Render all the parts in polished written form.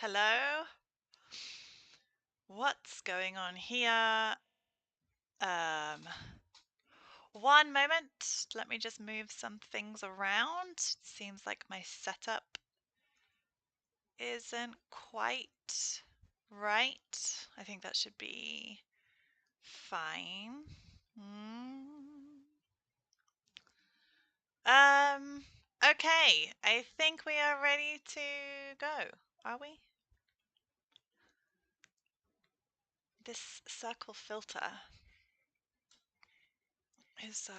Hello? What's going on here? Um, One moment. Let me just move some things around. It seems like my setup isn't quite right. I think that should be fine. Mm. Okay. I think we are ready to go. Are we? This circle filter is so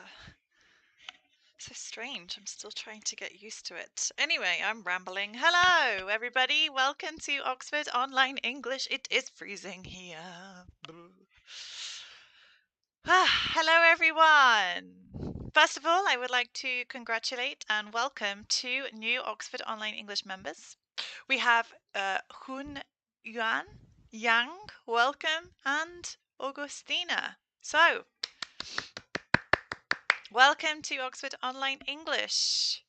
strange. I'm still trying to get used to it. Anyway, I'm rambling. Hello, everybody. Welcome to Oxford Online English. It is freezing here. Hello, everyone. First of all, I would like to congratulate and welcome two new Oxford Online English members. We have Hun Yuan, Yang, welcome, and Augustina. So, welcome to Oxford Online English.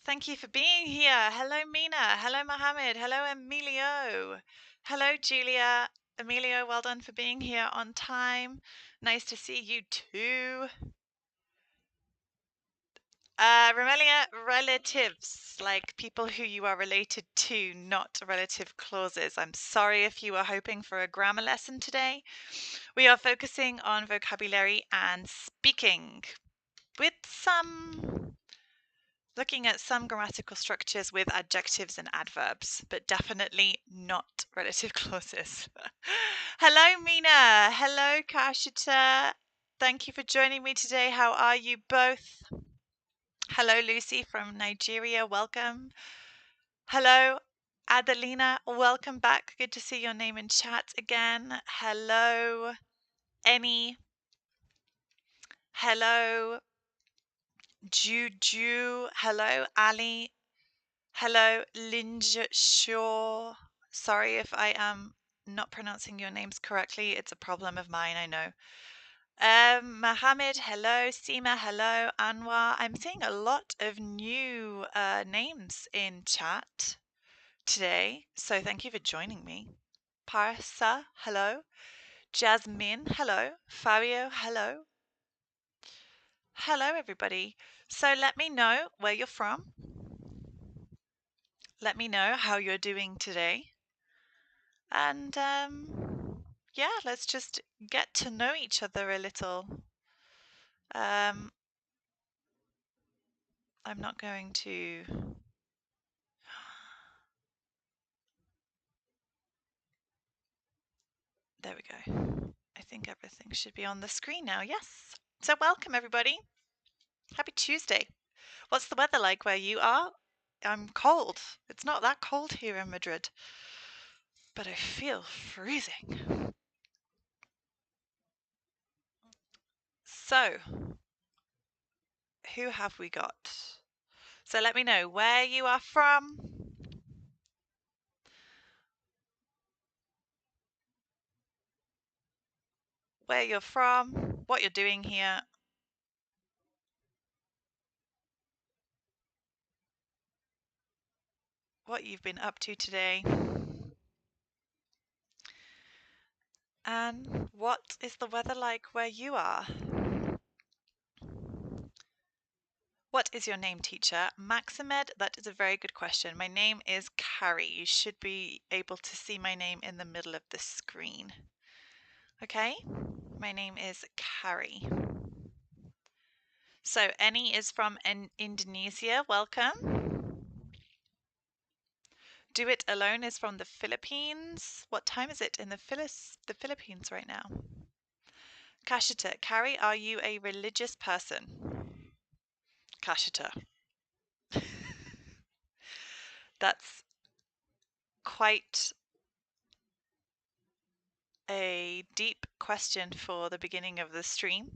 Thank you for being here. Hello, Mina. Hello, Mohammed. Hello, Emilio. Hello, Julia. Emilio, well done for being here on time. Nice to see you too. Remelia, relatives, like people who you are related to, not relative clauses. I'm sorry if you are hoping for a grammar lesson today. We are focusing on vocabulary and speaking with looking at some grammatical structures with adjectives and adverbs, but definitely not relative clauses. Hello, Mina. Hello, Kashita. Thank you for joining me today. How are you both? Hello, Lucy from Nigeria. Welcome. Hello, Adelina. Welcome back. Good to see your name in chat again. Hello, Annie. Hello, Juju. Hello, Ali. Hello, Linja Shaw. Sorry if I am not pronouncing your names correctly. It's a problem of mine, I know. Mohammed, hello. Seema, hello. Anwar. I'm seeing a lot of new names in chat today, so thank you for joining me. Parsa, hello. Jasmine, hello. Fabio, hello. Hello, everybody. So let me know where you're from. Let me know how you're doing today. And yeah, let's just get to know each other a little. I'm not going to. There we go. I think everything should be on the screen now. Yes. So welcome, everybody. Happy Tuesday. What's the weather like where you are? I'm cold. It's not that cold here in Madrid, but I feel freezing. So, who have we got? So let me know where you are from. Where you're from, what you're doing here. What you've been up to today. And what is the weather like where you are? What is your name, teacher? Maximed, that is a very good question. My name is Carrie. You should be able to see my name in the middle of the screen. Okay, my name is Carrie. So Annie is from Indonesia. Welcome. Do It Alone is from the Philippines. What time is it in the Philippines right now? Kashita, Carrie, are you a religious person? Kashita. That's quite a deep question for the beginning of the stream.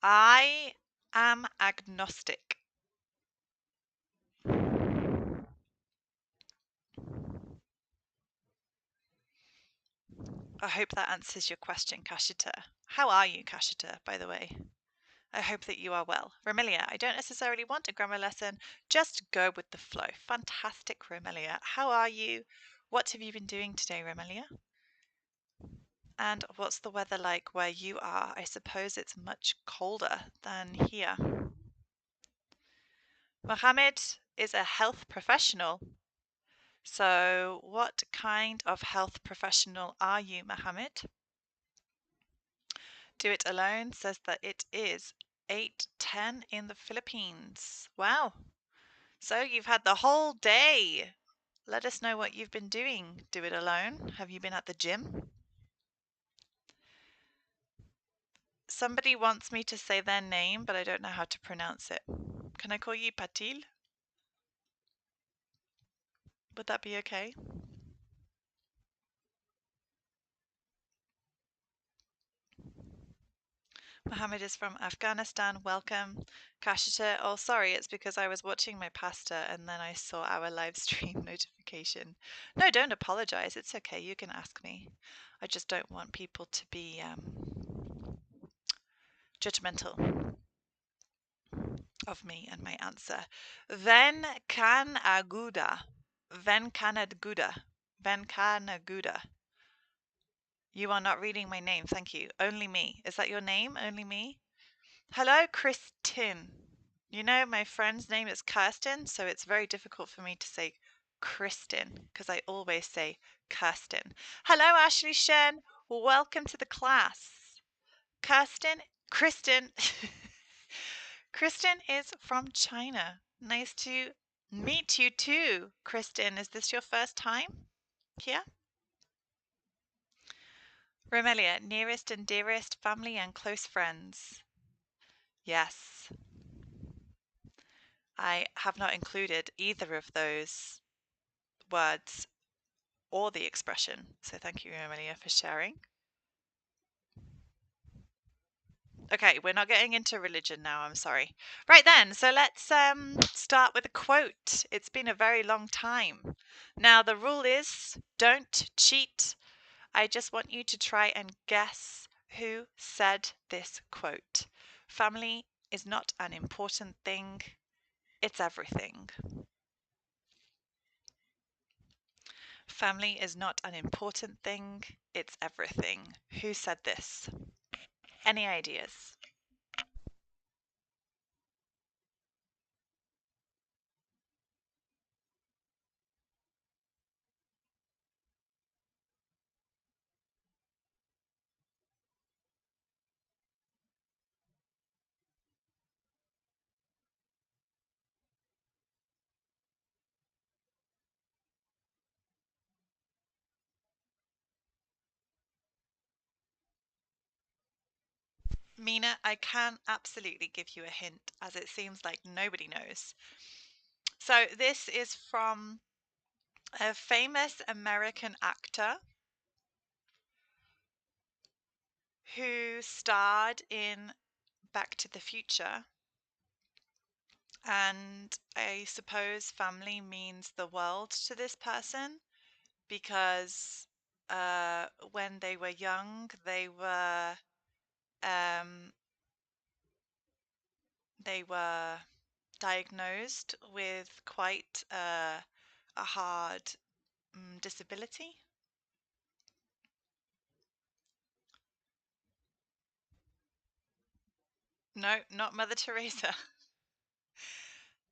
I am agnostic. I hope that answers your question, Kashita. How are you, Kashita, by the way? I hope that you are well. Romelia, I don't necessarily want a grammar lesson, just go with the flow. Fantastic, Romelia. How are you? What have you been doing today, Romelia? And what's the weather like where you are? I suppose it's much colder than here. Mohammed is a health professional. So, what kind of health professional are you, Mohammed? Do It Alone says that it is 8:10 in the Philippines. Wow. So, you've had the whole day. Let us know what you've been doing. Do It Alone. Have you been at the gym? Somebody wants me to say their name, but I don't know how to pronounce it. Can I call you Patil? Would that be okay? Mohammed is from Afghanistan. Welcome. Kashita, oh, sorry, it's because I was watching my pasta and then I saw our live stream notification. No, don't apologize. It's okay. You can ask me. I just don't want people to be judgmental of me and my answer. Ven kan aguda. Ven kanaguda. Ven kanaguda. You are not reading my name. Thank you. Only me. Is that your name? Only me? Hello, Kristin. You know, my friend's name is Kirsten, so it's very difficult for me to say Kristen because I always say Kirsten. Hello, Ashley Shen. Welcome to the class. Kristen. Kristen is from China. Nice to meet you too, Kristen. Is this your first time here? Romelia, nearest and dearest, family and close friends. Yes. I have not included either of those words or the expression. So thank you, Amelia, for sharing. Okay, we're not getting into religion now, I'm sorry. Right then, so let's start with a quote. It's been a very long time. Now, the rule is don't cheat. I just want you to try and guess who said this quote. Family is not an important thing, it's everything. Family is not an important thing, it's everything. Who said this? Any ideas? Mina, I can absolutely give you a hint as it seems like nobody knows. So, this is from a famous American actor who starred in Back to the Future. And I suppose family means the world to this person because when they were young, um, they were diagnosed with quite a hard disability. No, not Mother Teresa.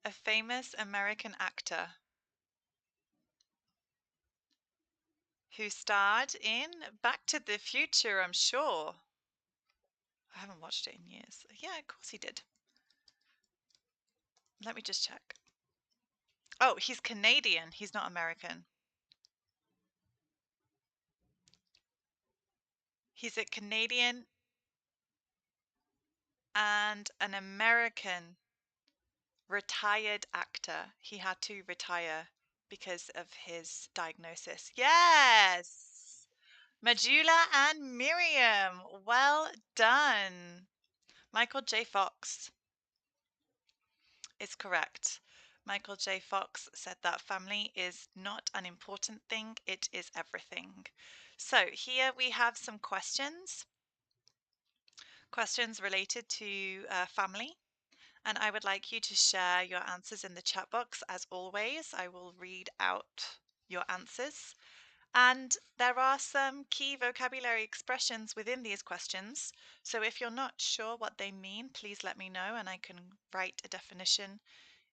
A famous American actor who starred in Back to the Future, I'm sure. I haven't watched it in years. Yeah, of course he did. Let me just check. Oh, he's Canadian. He's not American. He's a Canadian and an American retired actor. He had to retire because of his diagnosis. Yes! Majula and Miriam. Well done. Michael J. Fox is correct. Michael J. Fox said that family is not an important thing, it is everything. So here we have some questions. questions related to family. And I would like you to share your answers in the chat box. As always, I will read out your answers. And there are some key vocabulary expressions within these questions. So if you're not sure what they mean, please let me know and I can write a definition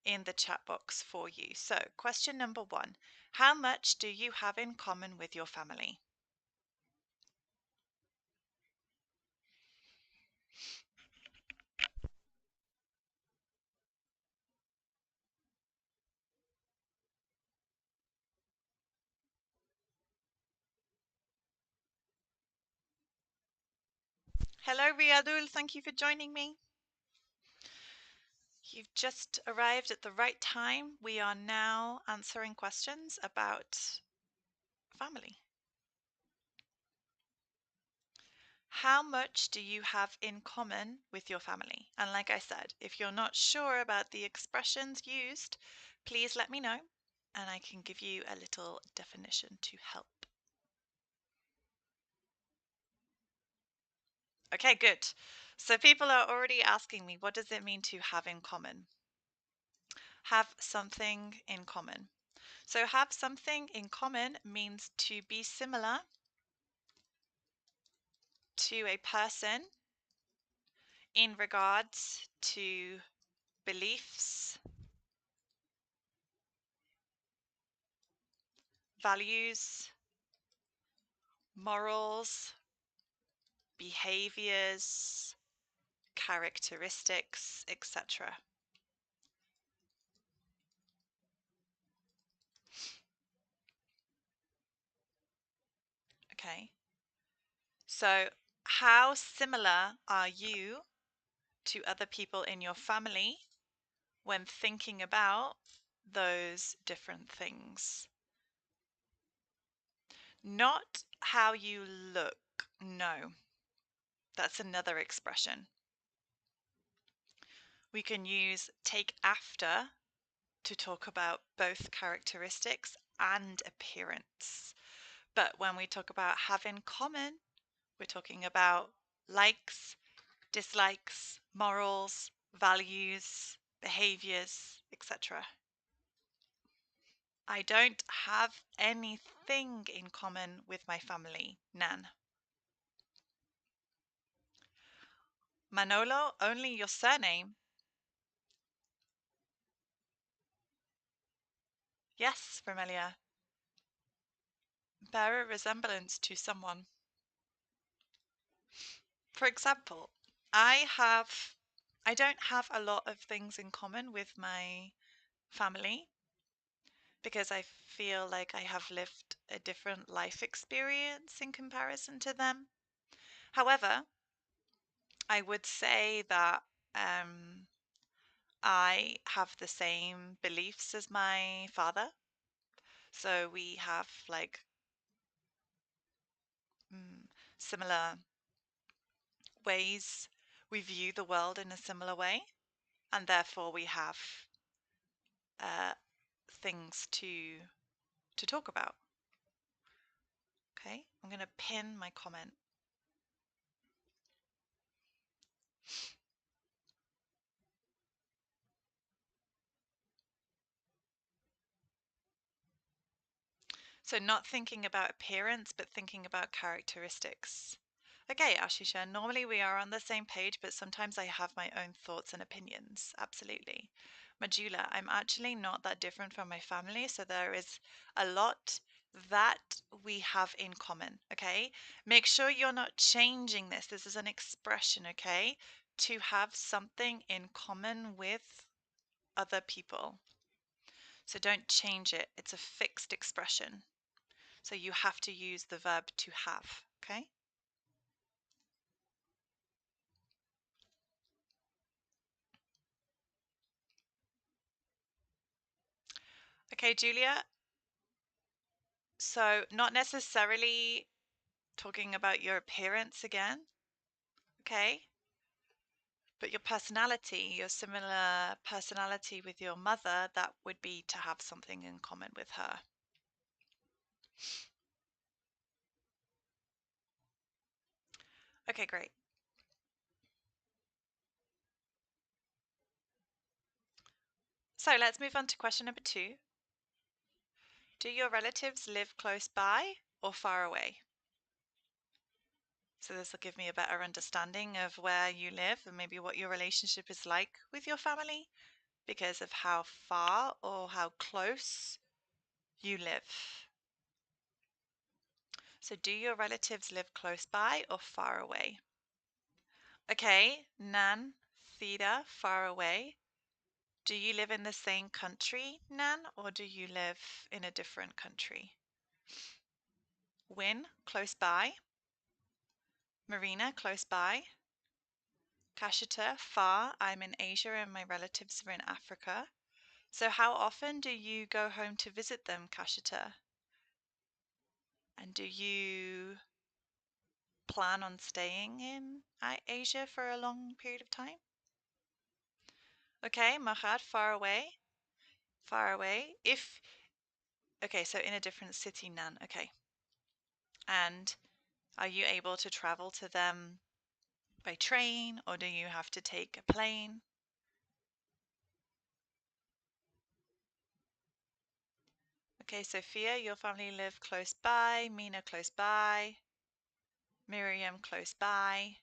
in the chat box for you. So question number 1, how much do you have in common with your family? Hello Riyadul, thank you for joining me. You've just arrived at the right time. We are now answering questions about family. How much do you have in common with your family? And like I said, if you're not sure about the expressions used, please let me know and I can give you a little definition to help. Okay, good. So people are already asking me, what does it mean to have in common? Have something in common. So have something in common means to be similar to a person in regards to beliefs, values, morals, behaviors, characteristics, etc. Okay, so how similar are you to other people in your family when thinking about those different things? Not how you look, no, that's another expression. We can use take after to talk about both characteristics and appearance. But when we talk about have in common, we're talking about likes, dislikes, morals, values, behaviors, etc. I don't have anything in common with my family, Nan. Manolo, only your surname. Yes, Romelia. Bear a resemblance to someone. For example, I don't have a lot of things in common with my family because I feel like I have lived a different life experience in comparison to them. However, I would say that um, I have the same beliefs as my father. So we have like similar ways we view the world in a similar way, and therefore we have uh, things to talk about. Okay, I'm going to pin my comment. So not thinking about appearance, but thinking about characteristics. Okay, Ashisha, normally we are on the same page, but sometimes I have my own thoughts and opinions. Absolutely. Majula, I'm actually not that different from my family, so there is a lot that we have in common, okay? Make sure you're not changing this. This is an expression, okay? To have something in common with other people. So don't change it. It's a fixed expression. So you have to use the verb to have, okay? Okay, Julia. So not necessarily talking about your appearance again, okay? But your personality, your similar personality with your mother, that would be to have something in common with her. Okay, great. So let's move on to question number 2. Do your relatives live close by or far away? So this will give me a better understanding of where you live and maybe what your relationship is like with your family because of how far or how close you live. So do your relatives live close by or far away? Okay, Nan, Theta, far away. Do you live in the same country, Nan, or do you live in a different country? Win, close by. Marina, close by. Kashita, far. I'm in Asia and my relatives are in Africa. So how often do you go home to visit them, Kashita? And do you plan on staying in Asia for a long period of time? Okay, Mahad, far away. Far away. Okay, so in a different city, Nan. Okay. And are you able to travel to them by train or do you have to take a plane? Okay, Sophia, your family live close by. Mina, close by. Miriam, close by.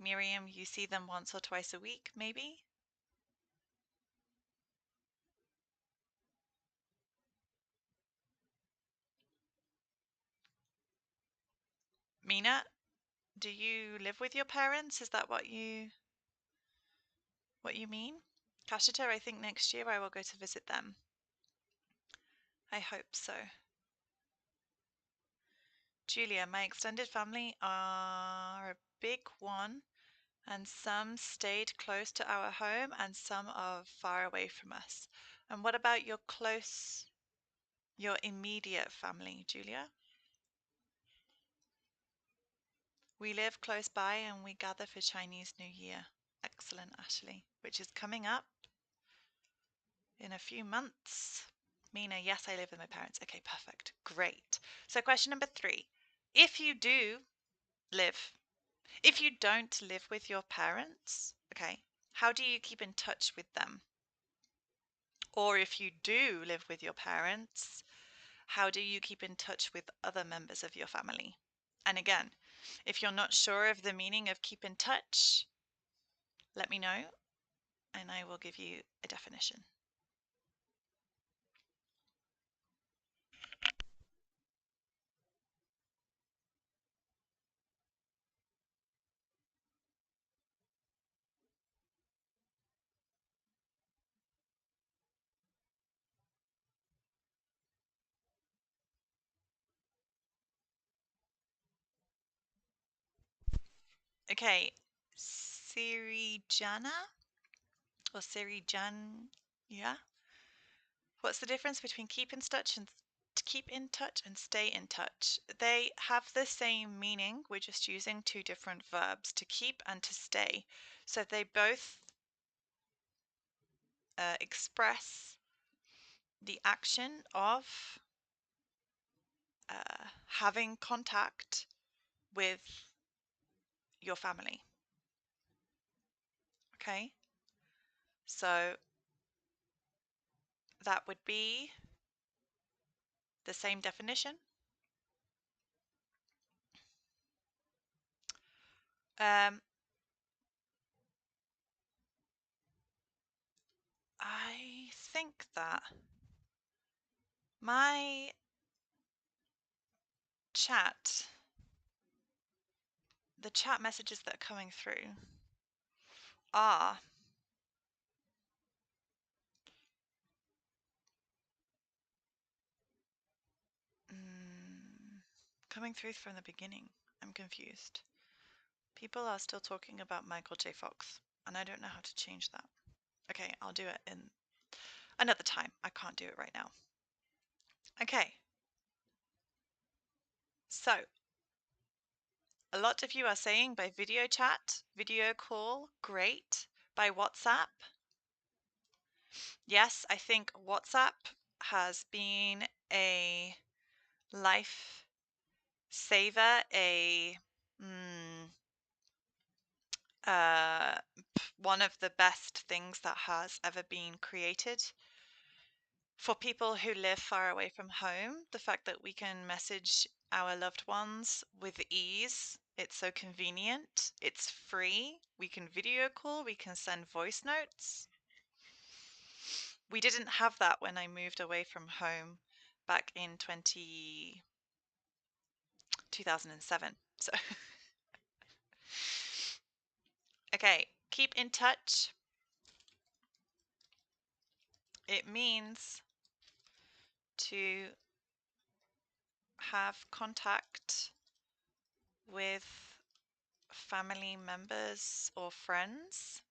Miriam, you see them once or twice a week, maybe? Mina, do you live with your parents? Is that what you mean? Kashita, I think next year I will go to visit them. I hope so. Julia, my extended family are a big one, and some stayed close to our home and some are far away from us. And what about your immediate family, Julia? We live close by and we gather for Chinese New Year. Excellent, Ashley, which is coming up in a few months. Mina, yes, I live with my parents. Okay, perfect. Great. So question number 3. If you don't live with your parents, okay, how do you keep in touch with them? Or if you do live with your parents, how do you keep in touch with other members of your family? And again, if you're not sure of the meaning of keep in touch, let me know and I will give you a definition. Okay, Sirijana or Sirijan, yeah? What's the difference between keep in touch and stay in touch? They have the same meaning. We're just using two different verbs, to keep and to stay. So they both express the action of having contact with your family. Okay, so that would be the same definition. I think that my the chat messages that are coming through are coming through from the beginning. I'm confused. People are still talking about Michael J. Fox, and I don't know how to change that. Okay, I'll do it in another time. I can't do it right now. Okay. So, a lot of you are saying by video chat, video call, great. By WhatsApp, yes, I think WhatsApp has been a life saver, WhatsApp one of the best things that has ever been created. For people who live far away from home, the fact that we can message our loved ones with ease, it's so convenient, it's free, we can video call, we can send voice notes. We didn't have that when I moved away from home back in 2007. So, okay, keep in touch. It means to have contact with family members or friends.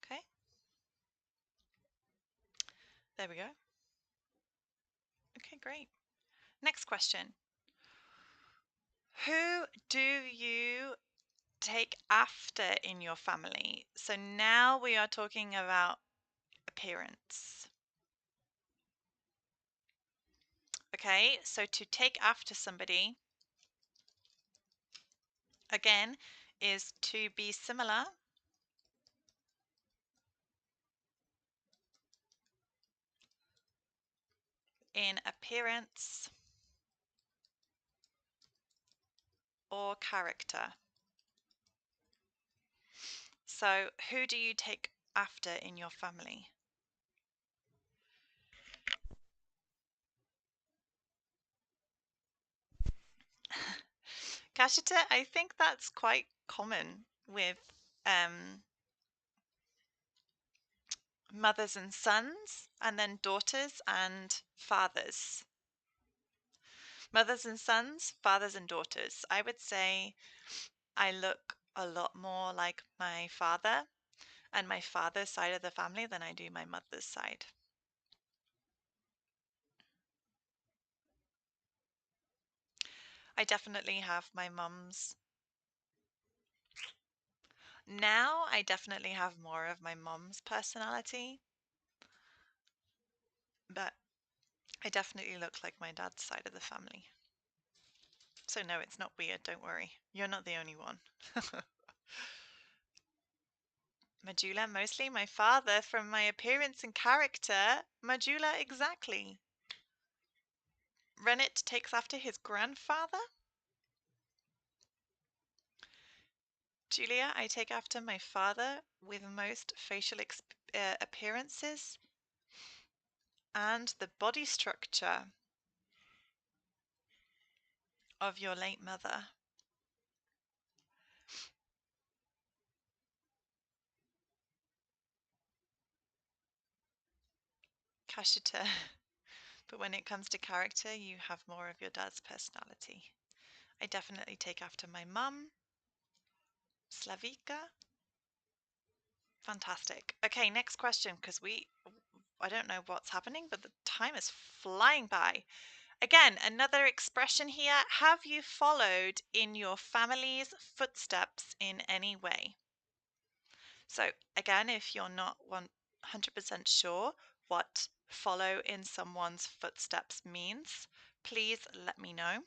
Okay, there we go. Okay, great. Next question. Who do you take after in your family? So now we are talking about appearance. Okay, so to take after somebody, again, is to be similar in appearance or character. So who do you take after in your family? Kashita, I think that's quite common with mothers and sons, and then daughters and fathers. Mothers and sons, fathers and daughters. I would say I look a lot more like my father and my father's side of the family than I do my mother's side. I definitely have my mum's. Now I definitely have more of my mum's personality, but I definitely look like my dad's side of the family. So no, it's not weird, don't worry. You're not the only one. Majula, mostly my father from my appearance and character. Majula, exactly. Rennet takes after his grandfather. Julia, I take after my father with most facial appearances and the body structure of your late mother. Kashita. But when it comes to character, you have more of your dad's personality. I definitely take after my mum. Slavika. Fantastic. Okay, next question, because I don't know what's happening, but the time is flying by. Again, another expression here. Have you followed in your family's footsteps in any way? So again, if you're not 100% sure what follow in someone's footsteps means, please let me know.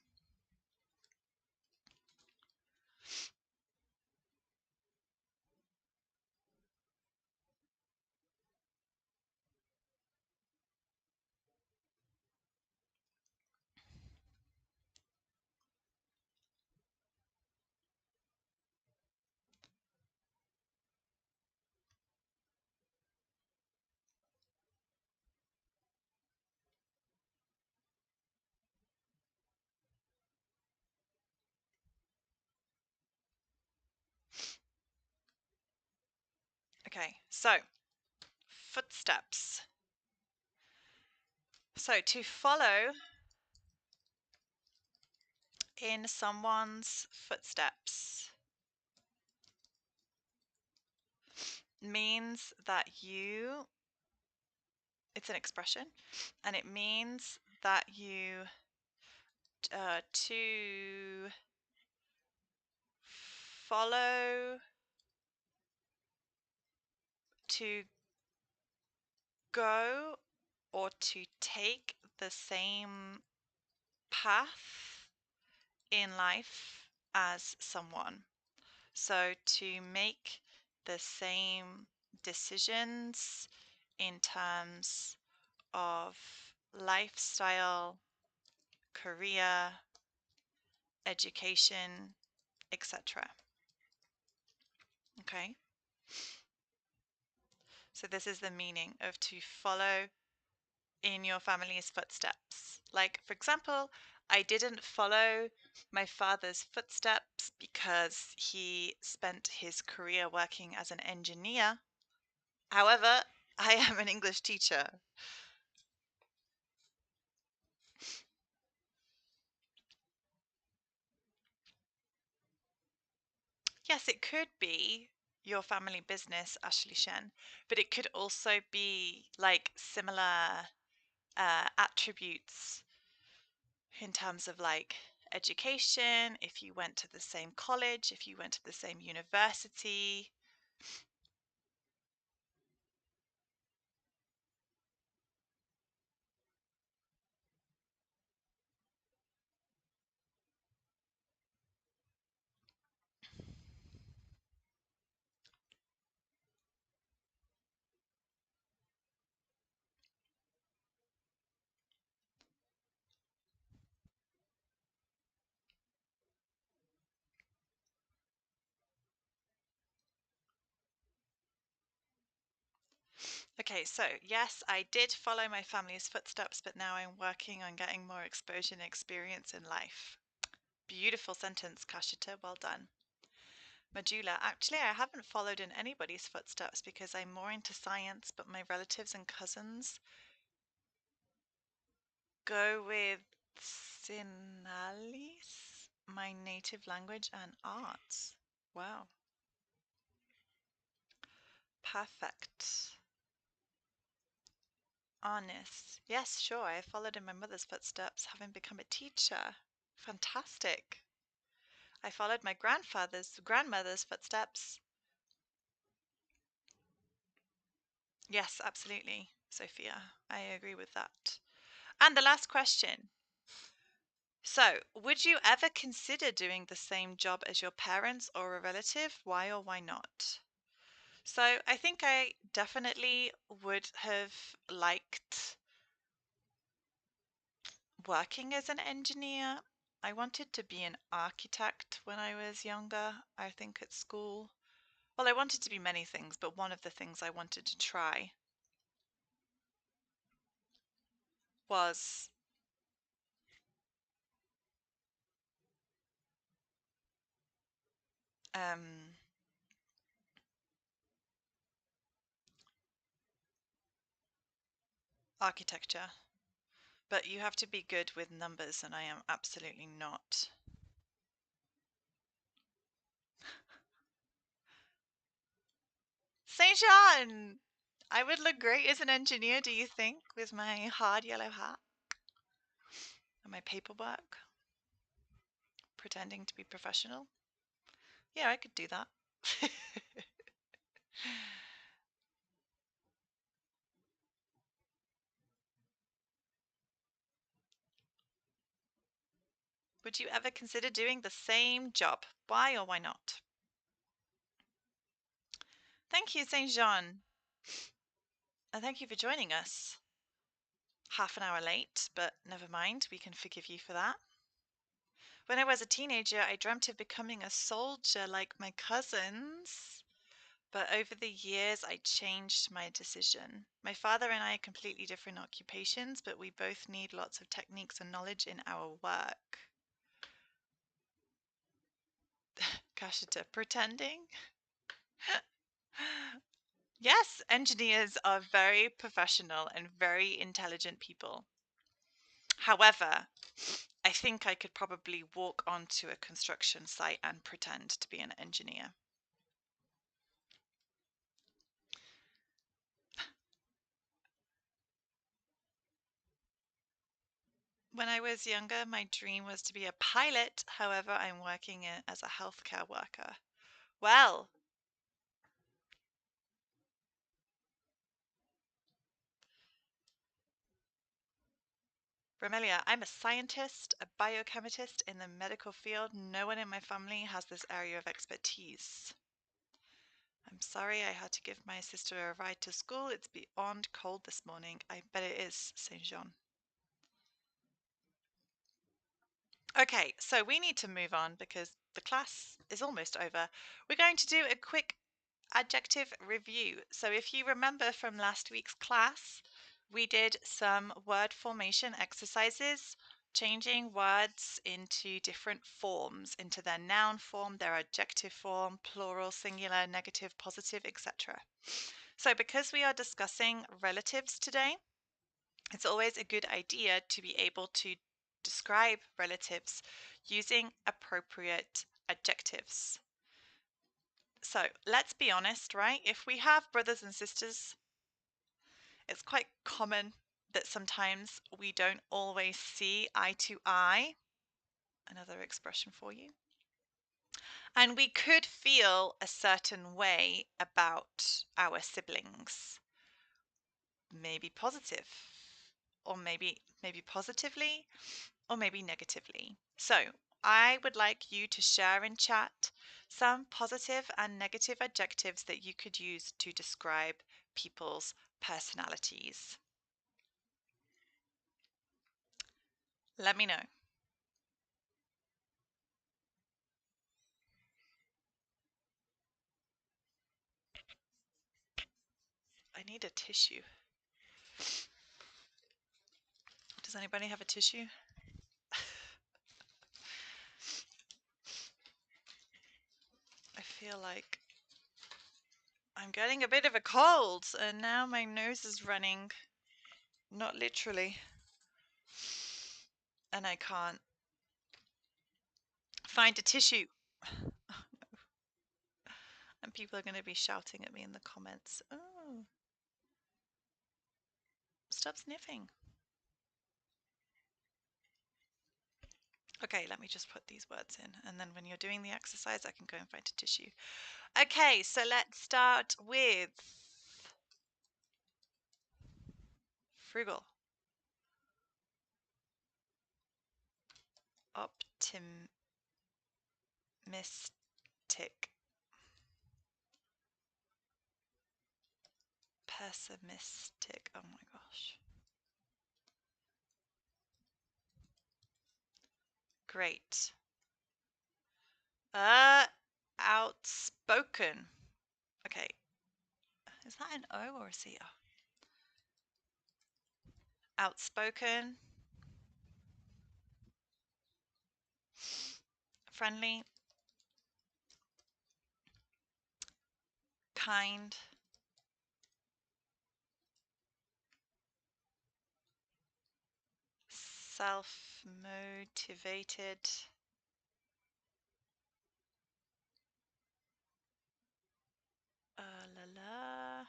Okay, so footsteps. So to follow in someone's footsteps means that it's an expression, and it means that to follow, to go, or to take the same path in life as someone. So to make the same decisions in terms of lifestyle, career, education, etc. Okay? So this is the meaning of to follow in your family's footsteps. Like, for example, I didn't follow my father's footsteps because he spent his career working as an engineer. However, I am an English teacher. Yes, it could be your family business, Ashley Shen, but it could also be like similar attributes in terms of like education, if you went to the same college, if you went to the same university. Okay, so yes, I did follow my family's footsteps, but now I'm working on getting more exposure and experience in life. Beautiful sentence, Kashita. Well done. Majula, actually, I haven't followed in anybody's footsteps because I'm more into science, but my relatives and cousins go with Sinalis, my native language and arts. Wow. Perfect. Honest. Yes, sure. I followed in my mother's footsteps, having become a teacher. Fantastic. I followed my grandmother's footsteps. Yes, absolutely, Sophia. I agree with that. And the last question. So, would you ever consider doing the same job as your parents or a relative? Why or why not? So, I think I definitely would have liked working as an engineer. I wanted to be an architect when I was younger, I think at school. Well, I wanted to be many things, but one of the things I wanted to try was um, architecture. But you have to be good with numbers, and I am absolutely not. Saint John! I would look great as an engineer, do you think, with my hard yellow hat and my paperwork, pretending to be professional? Yeah, I could do that. Would you ever consider doing the same job? Why or why not? Thank you, Saint Jean. And thank you for joining us. Half an hour late, but never mind, we can forgive you for that. When I was a teenager, I dreamt of becoming a soldier like my cousins. But over the years, I changed my decision. My father and I are completely different occupations, but we both need lots of techniques and knowledge in our work. Kashita, pretending? Yes, engineers are very professional and very intelligent people. However, I think I could probably walk onto a construction site and pretend to be an engineer. When I was younger, my dream was to be a pilot. However, I'm working as a healthcare worker. Well, Romelia, I'm a scientist, a biochemist in the medical field. No one in my family has this area of expertise. I'm sorry I had to give my sister a ride to school. It's beyond cold this morning. I bet it is, Saint Jean. Okay, so we need to move on because the class is almost over. We're going to do a quick adjective review. So if you remember from last week's class, we did some word formation exercises, changing words into different forms, into their noun form, their adjective form, plural, singular, negative, positive, etc. So because we are discussing relatives today, it's always a good idea to be able to describe relatives using appropriate adjectives. So let's be honest, right? If we have brothers and sisters, it's quite common that sometimes we don't always see eye to eye. Another expression for you. And we could feel a certain way about our siblings. Maybe positive, or maybe positively, or maybe negatively. So I would like you to share in chat some positive and negative adjectives that you could use to describe people's personalities. Let me know. I need a tissue. Does anybody have a tissue? I feel like I'm getting a bit of a cold and now my nose is running. Not literally. And I can't find a tissue. And people are going to be shouting at me in the comments. Oh, stop sniffing. Okay, let me just put these words in. And then when you're doing the exercise, I can go and find a tissue. Okay, so let's start with frugal. Optimistic. Pessimistic. Oh my gosh. Great. Outspoken. Okay. Is that an O or a C? Oh. Outspoken. Friendly. Kind. Self-motivated. La la.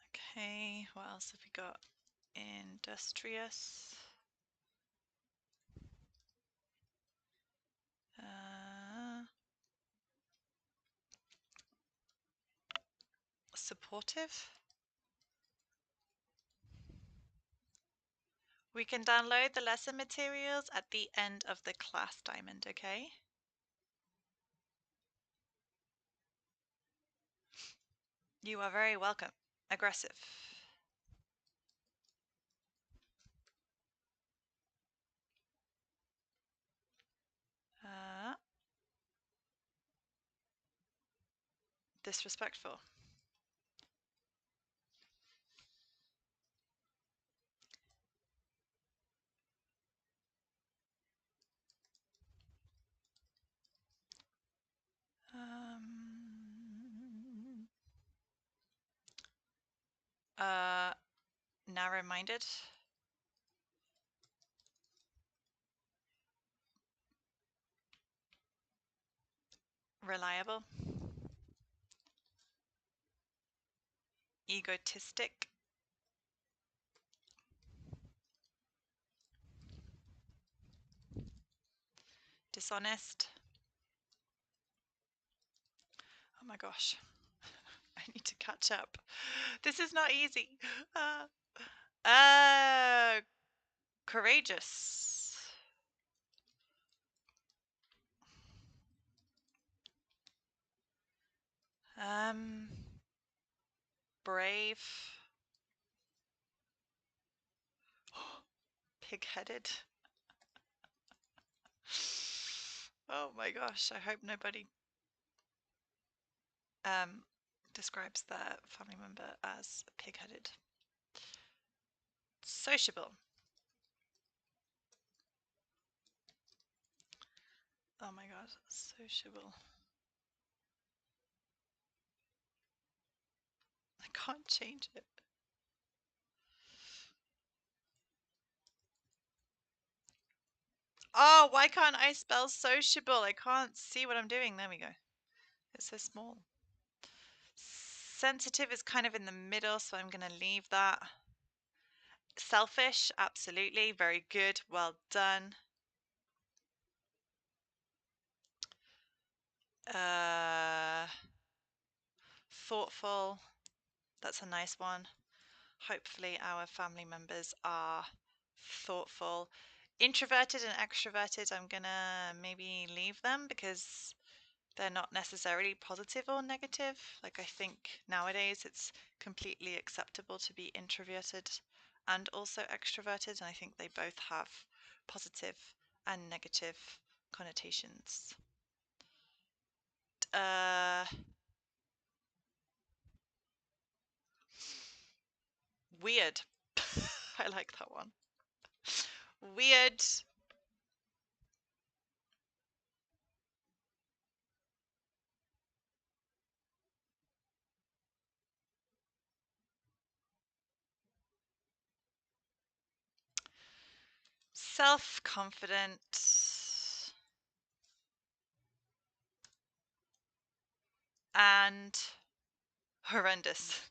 Okay, what else have we got? Industrious. Supportive. We can download the lesson materials at the end of the class, Diamond, okay? You are very welcome. Aggressive. Disrespectful. Narrow-minded. Reliable. Egotistic. Dishonest. Oh my gosh. I need to catch up. This is not easy. Courageous. Um, brave. Pig-headed. Oh my gosh, I hope nobody describes their family member as pig-headed. Sociable. Oh my god, sociable. I can't change it. Oh, why can't I spell sociable? I can't see what I'm doing. There we go. It's so small. Sensitive is kind of in the middle, so I'm going to leave that. Selfish, absolutely. Very good. Well done. Thoughtful. That's a nice one. Hopefully our family members are thoughtful. Introverted and extroverted, I'm gonna maybe leave them because they're not necessarily positive or negative. Like I think nowadays it's completely acceptable to be introverted and also extroverted, and I think they both have positive and negative connotations. Weird. I like that one. Weird. Self-confident. And horrendous.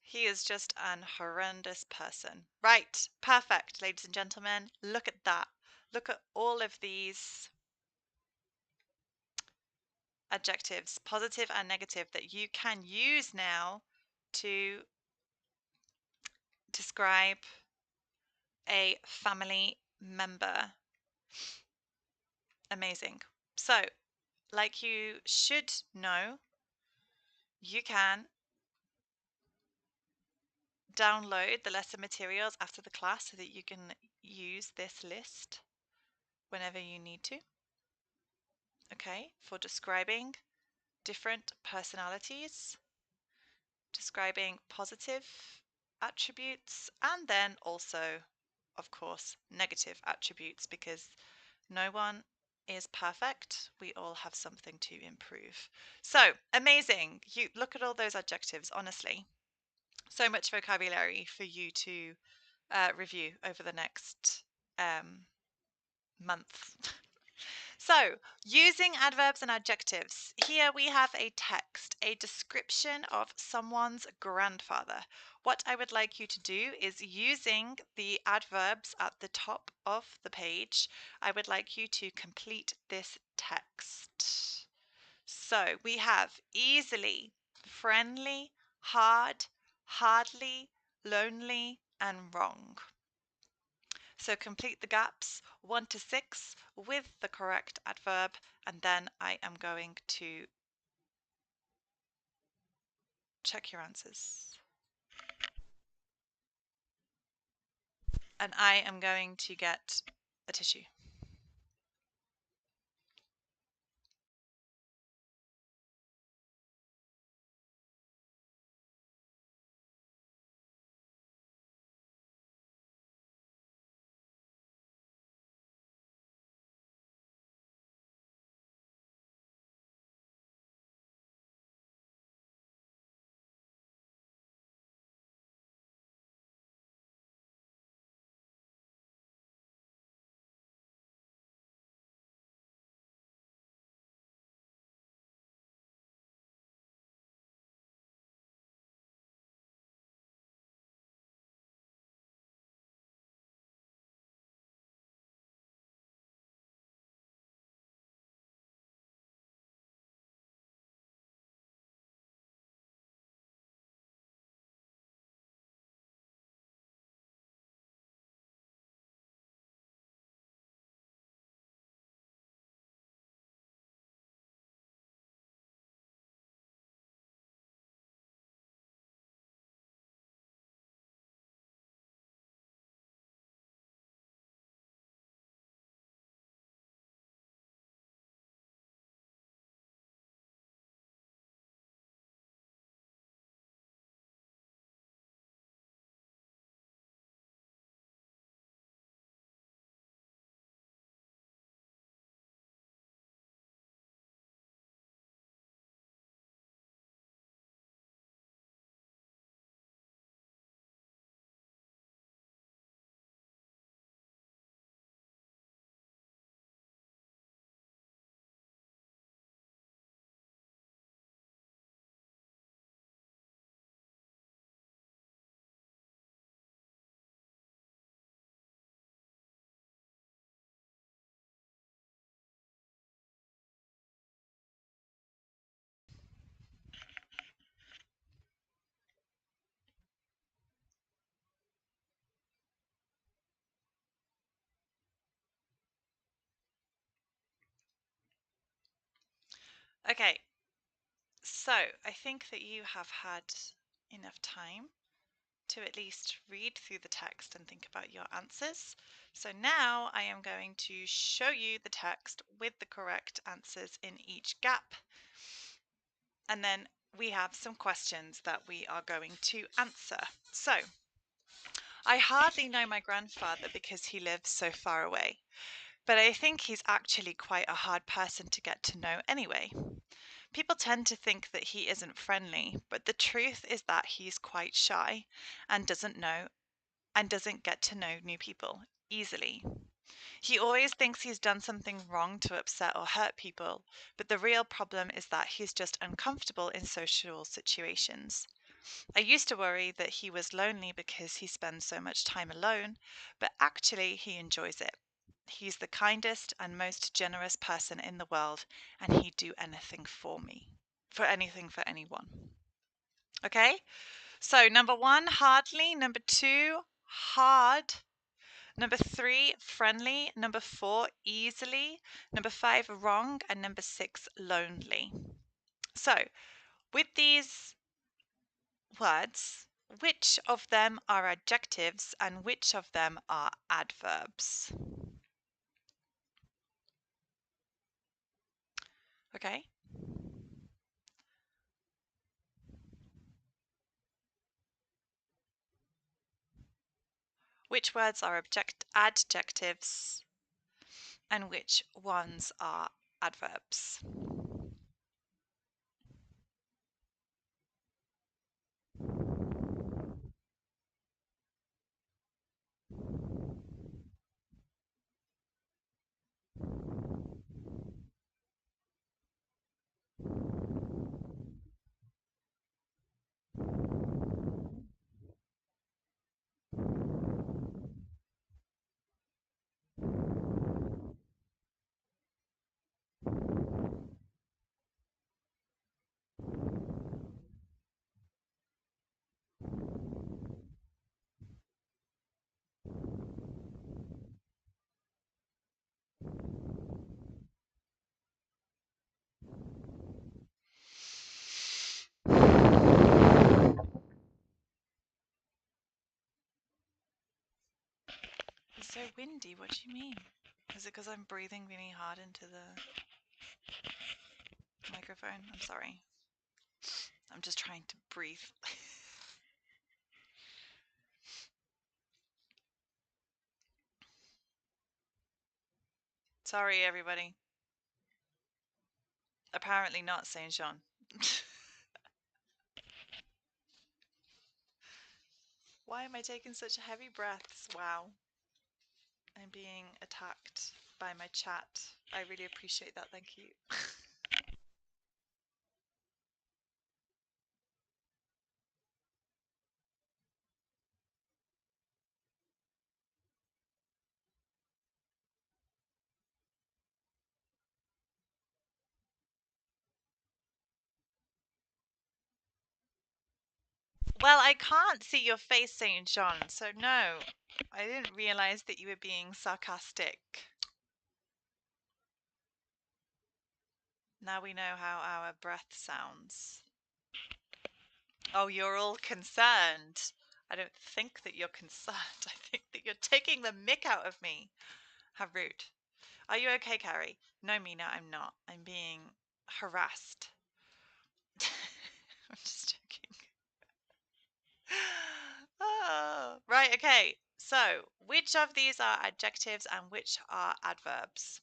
He is just an horrendous person. Right, perfect, ladies and gentlemen. Look at that. Look at all of these adjectives, positive and negative, that you can use now to describe a family member. Amazing. So, like you should know, you can download the lesson materials after the class so that you can use this list whenever you need to. Okay, for describing different personalities, describing positive attributes, and then also, of course, negative attributes, because no one is perfect. We all have something to improve. So amazing. You look at all those adjectives, honestly. So much vocabulary for you to review over the next month. So, using adverbs and adjectives. Here we have a text, a description of someone's grandfather. What I would like you to do is, using the adverbs at the top of the page, I would like you to complete this text. So, we have easily, friendly, hard, hardly, lonely, and wrong. So complete the gaps 1 to 6 with the correct adverb, and then I am going to check your answers. And I am going to get a tissue. Okay, so I think that you have had enough time to at least read through the text and think about your answers. So now I am going to show you the text with the correct answers in each gap. And then we have some questions that we are going to answer. So, I hardly know my grandfather because he lives so far away, but I think he's actually quite a hard person to get to know anyway. People tend to think that he isn't friendly, but the truth is that he's quite shy and doesn't get to know new people easily. He always thinks he's done something wrong to upset or hurt people, but the real problem is that he's just uncomfortable in social situations. I used to worry that he was lonely because he spends so much time alone, but actually he enjoys it. He's the kindest and most generous person in the world, and he'd do anything for me. For anything, for anyone. Okay? So, number one, hardly. Number two, hard. Number three, friendly. Number four, easily. Number five, wrong. And number six, lonely. So, with these words, which of them are adjectives and which of them are adverbs? Okay. Which words are adjectives and which ones are adverbs? It's so windy. What do you mean? Is it because I'm breathing really hard into the microphone? I'm sorry. I'm just trying to breathe. Sorry, everybody. Apparently not Saint Jean. Why am I taking such heavy breaths? Wow. I'm being attacked by my chat. I really appreciate that. Thank you. Well, I can't see your face, Saint John, so no. I didn't realize that you were being sarcastic. Now we know how our breath sounds. Oh, you're all concerned. I don't think that you're concerned. I think that you're taking the mick out of me. How rude. Are you okay, Carrie? No, Mina, I'm not. I'm being harassed. I'm just joking. Oh, right, okay. So, which of these are adjectives and which are adverbs?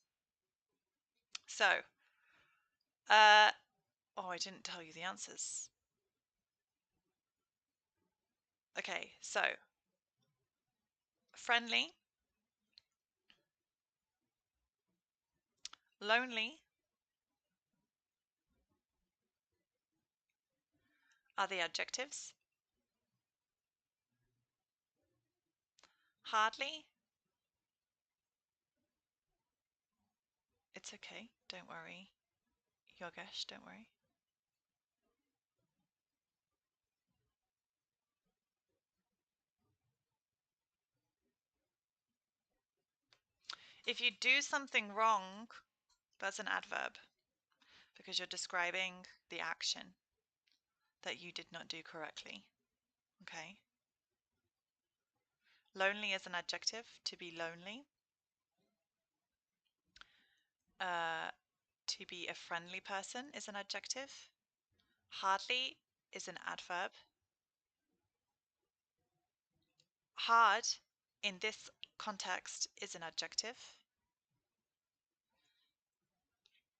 So, uh, oh, I didn't tell you the answers. Okay, so friendly, lonely are the adjectives. Hardly, it's okay, don't worry. Yogesh, don't worry. If you do something wrong, that's an adverb. because you're describing the action that you did not do correctly. Okay. Lonely is an adjective, to be lonely. To be a friendly person is an adjective. Hardly is an adverb. Hard in this context is an adjective.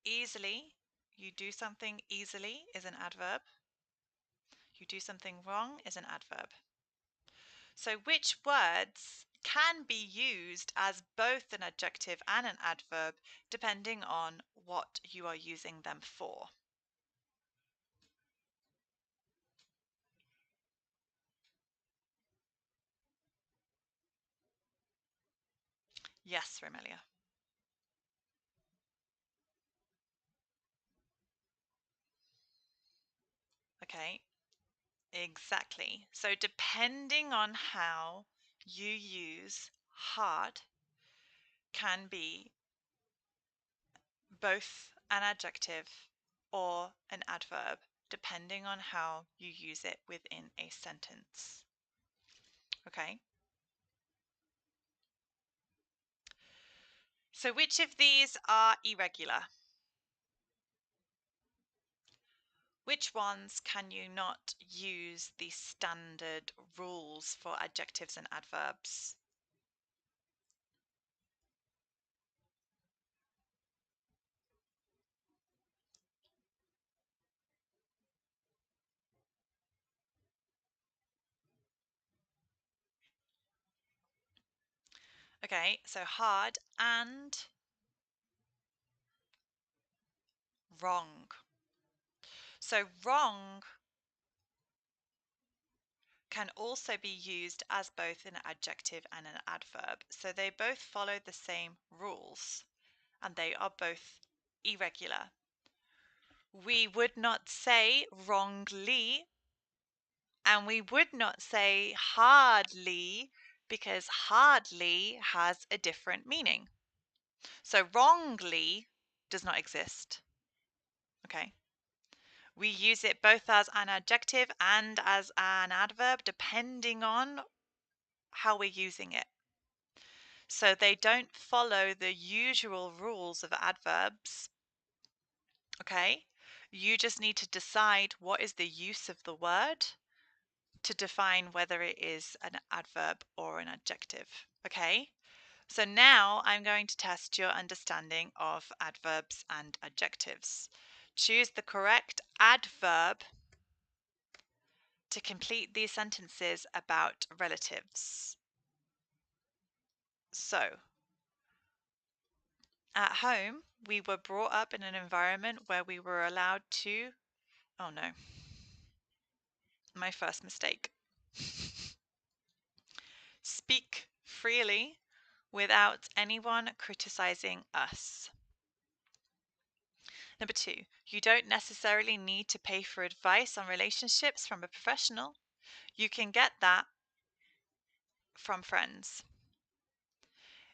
Easily, you do something easily is an adverb. You do something wrong is an adverb. So which words can be used as both an adjective and an adverb depending on what you are using them for? Yes, Romelia. Okay, exactly. So depending on how you use hard can be both an adjective or an adverb, depending on how you use it within a sentence. Okay? So which of these are irregular? Which ones can you not use the standard rules for adjectives and adverbs? Okay, so hard and wrong. So wrong can also be used as both an adjective and an adverb. So they both follow the same rules and they are both irregular. We would not say wrongly and we would not say hardly because hardly has a different meaning. So wrongly does not exist. Okay. We use it both as an adjective and as an adverb depending on how we're using it. So they don't follow the usual rules of adverbs. Okay? You just need to decide what is the use of the word to define whether it is an adverb or an adjective. Okay? So now I'm going to test your understanding of adverbs and adjectives. Choose the correct adverb to complete these sentences about relatives. So, at home, we were brought up in an environment where we were allowed to. Oh no, my first mistake. Speak freely without anyone criticizing us. Number two, you don't necessarily need to pay for advice on relationships from a professional. You can get that from friends.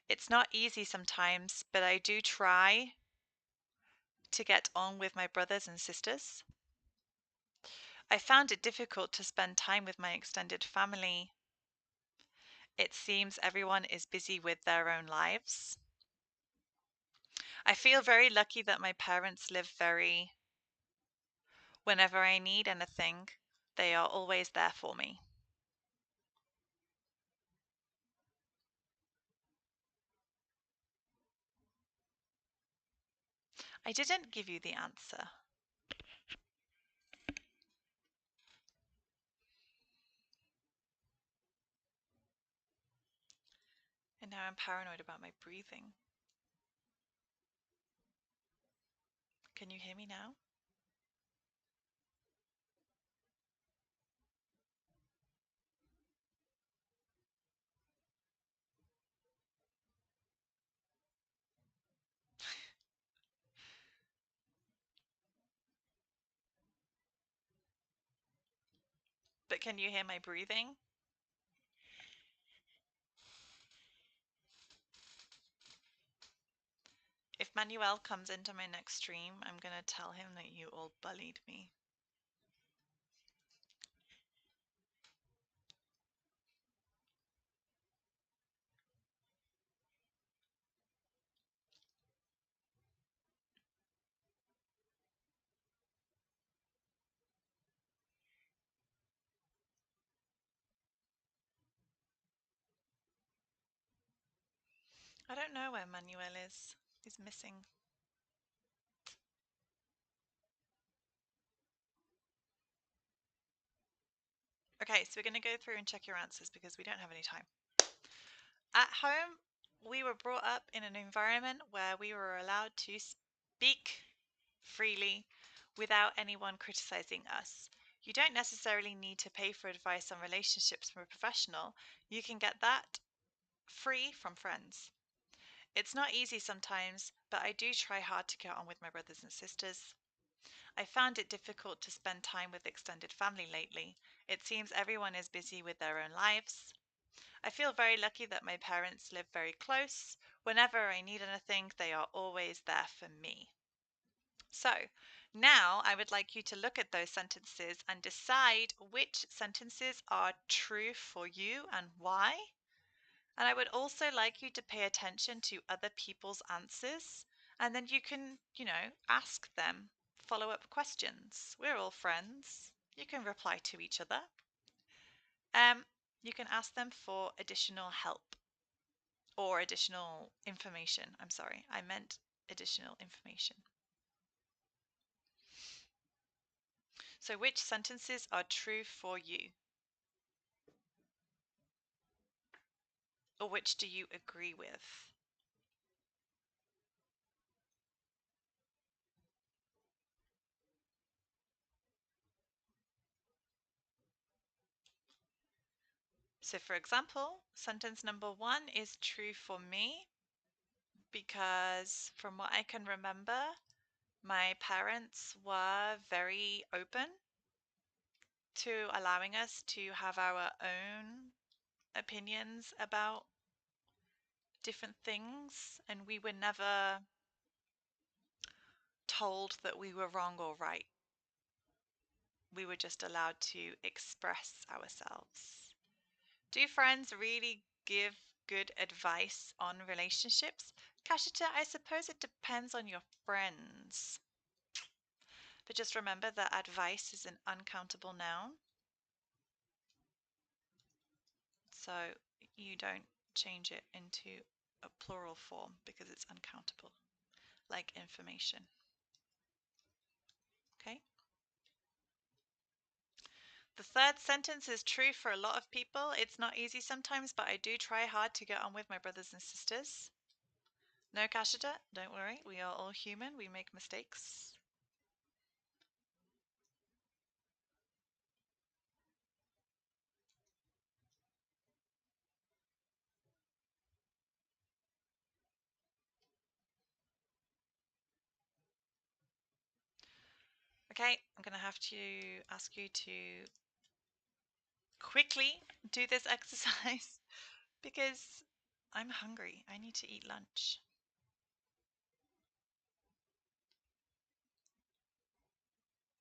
It's not easy sometimes, but I do try to get on with my brothers and sisters. I found it difficult to spend time with my extended family. It seems everyone is busy with their own lives. I feel very lucky that my parents live whenever I need anything, they are always there for me. I didn't give you the answer. And now I'm paranoid about my breathing. Can you hear me now? But can you hear my breathing? If if Manuel comes into my next stream, I'm going to tell him that you all bullied me. I don't know where Manuel is. He's missing. Okay, so we're going to go through and check your answers because we don't have any time. At home, we were brought up in an environment where we were allowed to speak freely without anyone criticizing us. You don't necessarily need to pay for advice on relationships from a professional. You can get that free from friends. It's not easy sometimes, but I do try hard to get on with my brothers and sisters. I found it difficult to spend time with extended family lately. It seems everyone is busy with their own lives. I feel very lucky that my parents live very close. Whenever I need anything, they are always there for me. So, now I would like you to look at those sentences and decide which sentences are true for you and why. And I would also like you to pay attention to other people's answers. And then you can, ask them follow-up questions. We're all friends. You can reply to each other. You can ask them for additional help or additional information. I'm sorry, I meant additional information. So which sentences are true for you? Or which do you agree with? So for example, sentence number 1 is true for me because from what I can remember, my parents were very open to allowing us to have our own opinions about different things, and we were never told that we were wrong or right. We were just allowed to express ourselves. Do friends really give good advice on relationships? Kashita, I suppose it depends on your friends. But just remember that advice is an uncountable noun. So you don't change it into a plural form because it's uncountable, like information. Okay? The third sentence is true for a lot of people. It's not easy sometimes, but I do try hard to get on with my brothers and sisters. No, Kashita, don't worry. We are all human. We make mistakes. Okay, I'm going to have to ask you to quickly do this exercise because I'm hungry. I need to eat lunch.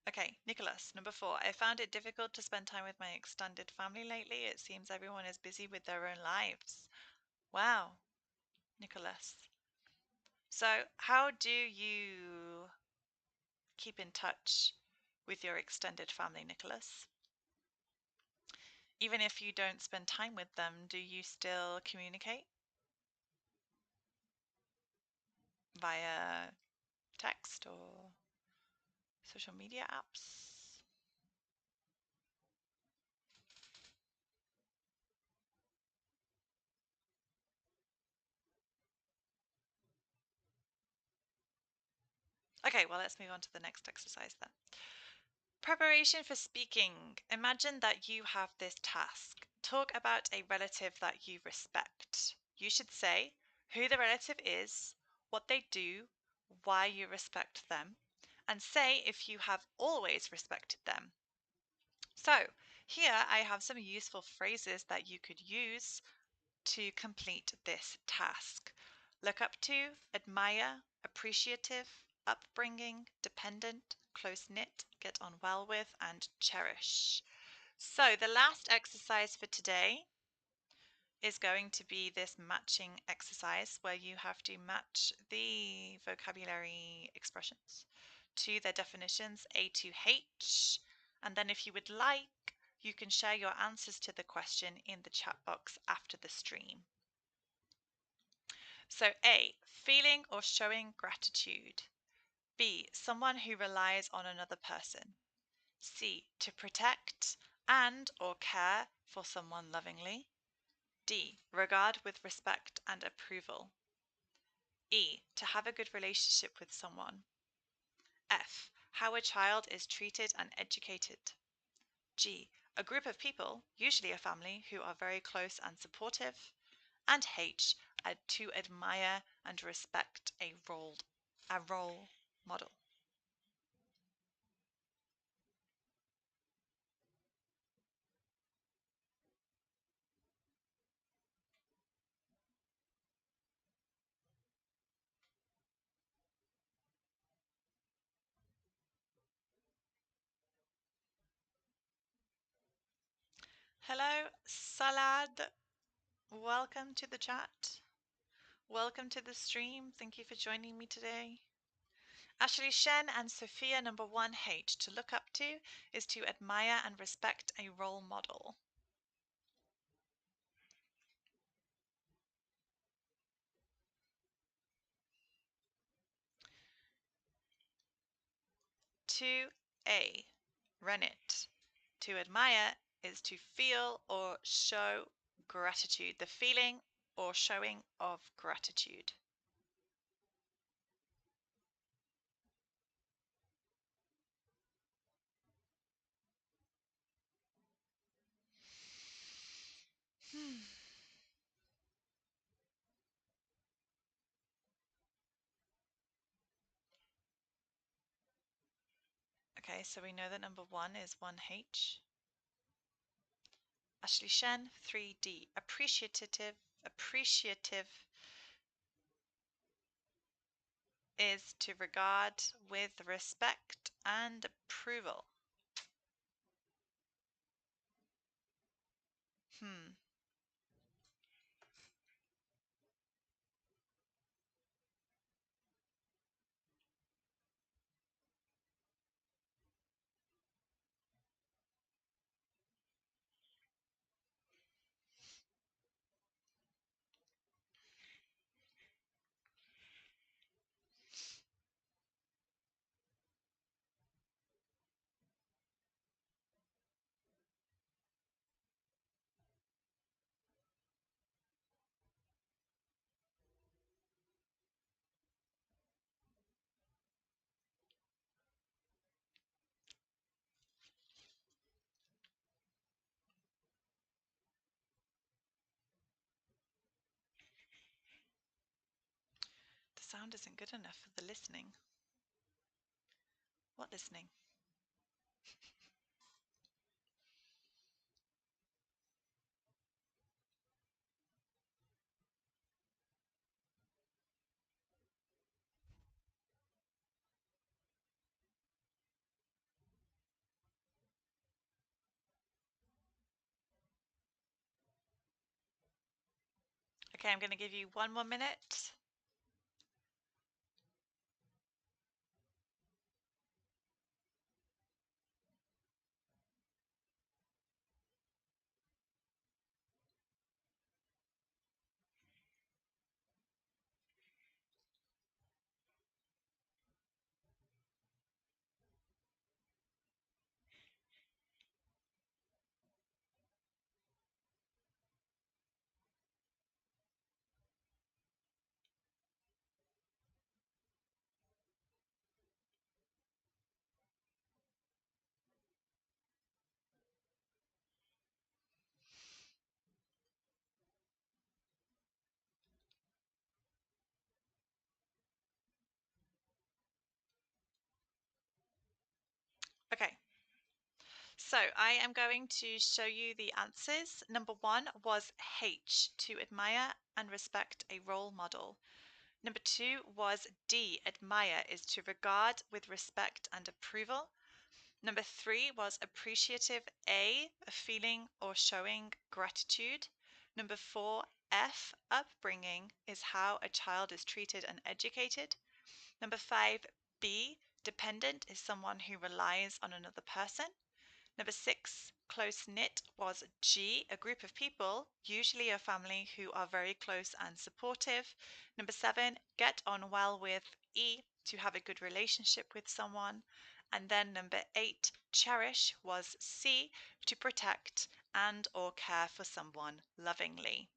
Okay, Nicholas, number 4. I found it difficult to spend time with my extended family lately. It seems everyone is busy with their own lives. Wow, Nicholas. So, how do you keep in touch with your extended family, Nicholas? Even if you don't spend time with them, do you still communicate via text or social media apps? Okay, well, let's move on to the next exercise then. Preparation for speaking. Imagine that you have this task. Talk about a relative that you respect. You should say who the relative is, what they do, why you respect them, and say if you have always respected them. So, here I have some useful phrases that you could use to complete this task. look up to, admire, appreciative, upbringing, dependent, close-knit, get on well with, and cherish. So the last exercise for today is going to be this matching exercise where you have to match the vocabulary expressions to their definitions A to H. And then if you would like, you can share your answers to the question in the chat box after the stream. So A, feeling or showing gratitude. B, someone who relies on another person. C, to protect and or care for someone lovingly. D, regard with respect and approval. E, to have a good relationship with someone. F, how a child is treated and educated. G, a group of people, usually a family, who are very close and supportive. And H, to admire and respect a role model. Hello, Salad. Welcome to the chat. Welcome to the stream. Thank you for joining me today. Ashley Shen and Sophia number 1H. To look up to is to admire and respect a role model. To A, Rennet. To admire is to feel or show gratitude, the feeling or showing of gratitude. Okay, so we know that number 1 is 1H. Ashley Shen, 3D. Appreciative is to regard with respect and approval. Hmm. The sound isn't good enough for the listening. What listening? Okay, I'm going to give you 1 more minute. Okay, so I am going to show you the answers. Number 1 was H, to admire and respect a role model. Number 2 was D. Admire is to regard with respect and approval. Number 3 was appreciative A, a feeling or showing gratitude. Number 4, F, upbringing is how a child is treated and educated. Number 5, B, dependent is someone who relies on another person. Number 6, close knit was G, a group of people, usually a family, who are very close and supportive. Number 7, get on well with E, to have a good relationship with someone. And then number 8, cherish was C, to protect and or care for someone lovingly.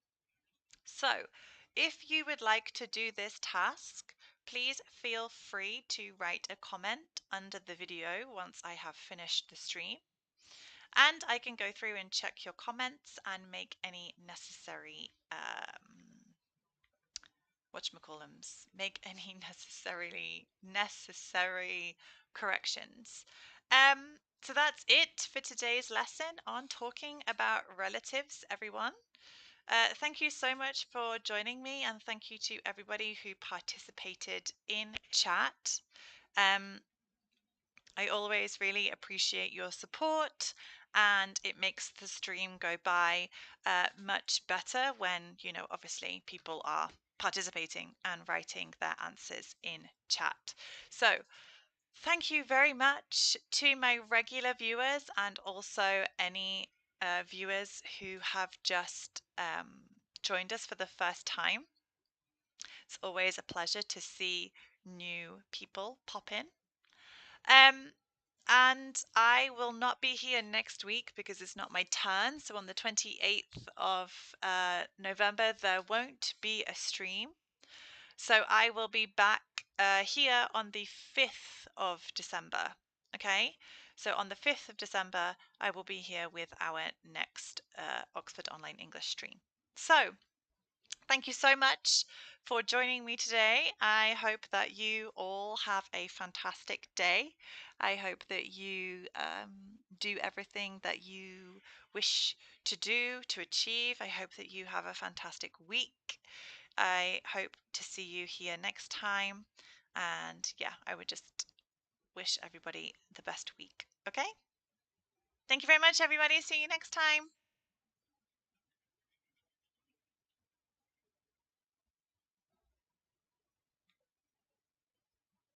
So, if you would like to do this task, please feel free to write a comment under the video once I have finished the stream. And I can go through and check your comments and make any necessary whatchamacallums, make any necessary corrections. So that's it for today's lesson on talking about relatives, everyone. Thank you so much for joining me, and thank you to everybody who participated in chat. Um, I always really appreciate your support, and it makes the stream go by much better when, obviously people are participating and writing their answers in chat. So, thank you very much to my regular viewers and also any viewers who have just joined us for the first time. It's always a pleasure to see new people pop in. And I will not be here next week because it's not my turn. So on the 28th of November, there won't be a stream. So I will be back here on the 5th of December. Okay, so on the 5th of December, I will be here with our next Oxford Online English stream. So thank you so much for joining me today. I hope that you all have a fantastic day. I hope that you do everything that you wish to do, to achieve. I hope that you have a fantastic week. I hope to see you here next time. And yeah, I would just wish everybody the best week. Okay? Thank you very much, everybody. See you next time.